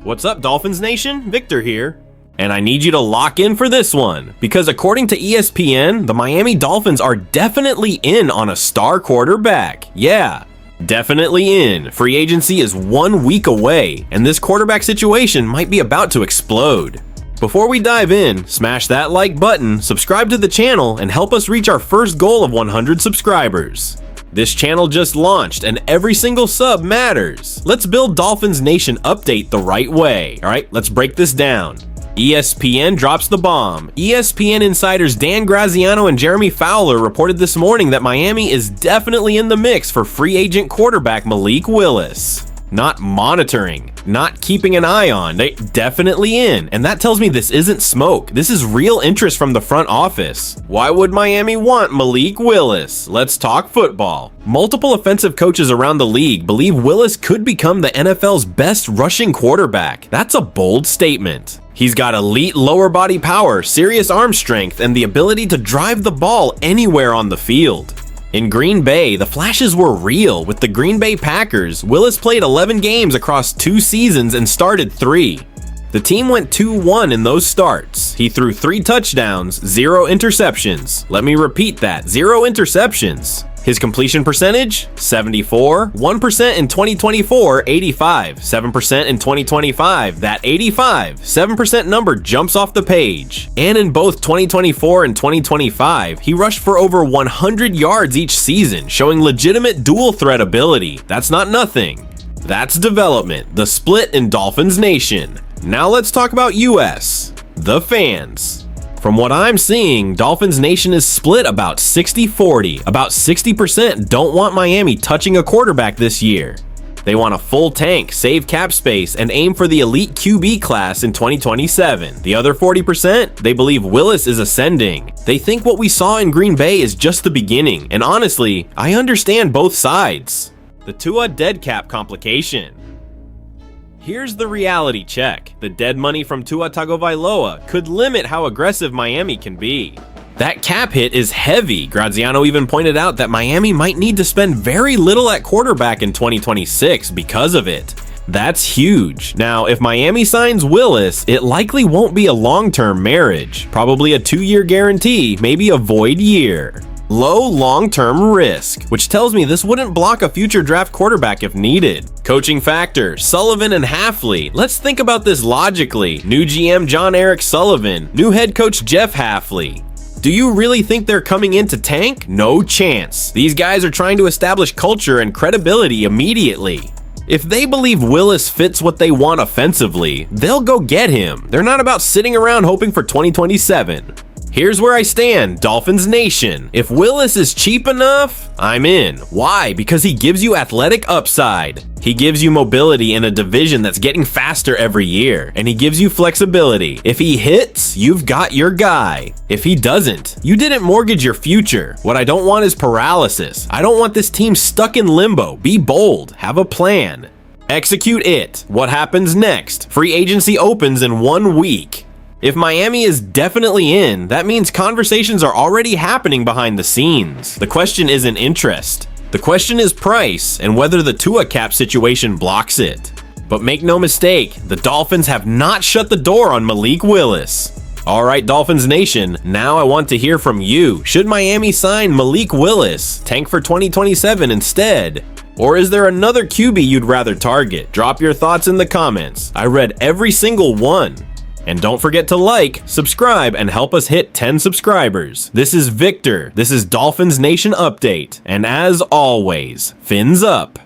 What's up, Dolphins Nation? Victor here. And I need you to lock in for this one, because according to ESPN, the Miami Dolphins are definitely in on a star quarterback. Yeah, definitely in. Free agency is 1 week away, and this quarterback situation might be about to explode. Before we dive in, smash that like button, subscribe to the channel, and help us reach our first goal of 100 subscribers. This channel just launched, and every single sub matters. Let's build Dolphins Nation update the right way. All right, let's break this down. ESPN drops the bomb. ESPN insiders Dan Graziano and Jeremy Fowler reported this morning that Miami is definitely in the mix for free agent quarterback Malik Willis. Not monitoring, not keeping an eye on, they definitely in. And that tells me this isn't smoke. This is real interest from the front office. Why would Miami want Malik Willis? Let's talk football. Multiple offensive coaches around the league believe Willis could become the NFL's best rushing quarterback. That's a bold statement. He's got elite lower body power, serious arm strength, and the ability to drive the ball anywhere on the field. In Green Bay, the flashes were real. With the Green Bay Packers, Willis played 11 games across 2 seasons and started 3. The team went 2-1 in those starts. He threw 3 touchdowns, 0 interceptions. Let me repeat that, 0 interceptions. His completion percentage, 74, 1% in 2024, 85, 7% in 2025, that 85, 7% number jumps off the page. And in both 2024 and 2025, he rushed for over 100 yards each season, showing legitimate dual threat ability. That's not nothing. That's development, the split in Dolphins Nation. Now let's talk about US, the fans. From what I'm seeing, Dolphins Nation is split about 60-40. About 60% don't want Miami touching a quarterback this year. They want a full tank, save cap space, and aim for the elite QB class in 2027. The other 40%, they believe Willis is ascending. They think what we saw in Green Bay is just the beginning, and honestly, I understand both sides. The Tua dead cap complication. Here's the reality check. The dead money from Tua Tagovailoa could limit how aggressive Miami can be. That cap hit is heavy. Graziano even pointed out that Miami might need to spend very little at quarterback in 2026 because of it. That's huge. Now, if Miami signs Willis, it likely won't be a long-term marriage. Probably a 2-year guarantee, maybe a void year. Low long-term risk, which tells me this wouldn't block a future draft quarterback if needed. Coaching factor, Sullivan and Hafley. Let's think about this logically. New GM John Eric Sullivan, new head coach Jeff Hafley. Do you really think they're coming in to tank? No chance. These guys are trying to establish culture and credibility immediately. If they believe Willis fits what they want offensively, they'll go get him. They're not about sitting around hoping for 2027. Here's where I stand, Dolphins Nation. If Willis is cheap enough, I'm in. Why? Because he gives you athletic upside. He gives you mobility in a division that's getting faster every year, and he gives you flexibility. If he hits, you've got your guy. If he doesn't, you didn't mortgage your future. What I don't want is paralysis. I don't want this team stuck in limbo. Be bold. Have a plan. Execute it. What happens next? Free agency opens in 1 week. If Miami is definitely in, that means conversations are already happening behind the scenes. The question isn't interest. The question is price and whether the Tua cap situation blocks it. But make no mistake, the Dolphins have not shut the door on Malik Willis. All right, Dolphins Nation, now I want to hear from you. Should Miami sign Malik Willis, tank for 2027 instead? Or is there another QB you'd rather target? Drop your thoughts in the comments. I read every single one. And don't forget to like, subscribe, and help us hit 10 subscribers. This is Victor. This is Dolphins Nation Update. And as always, fins up.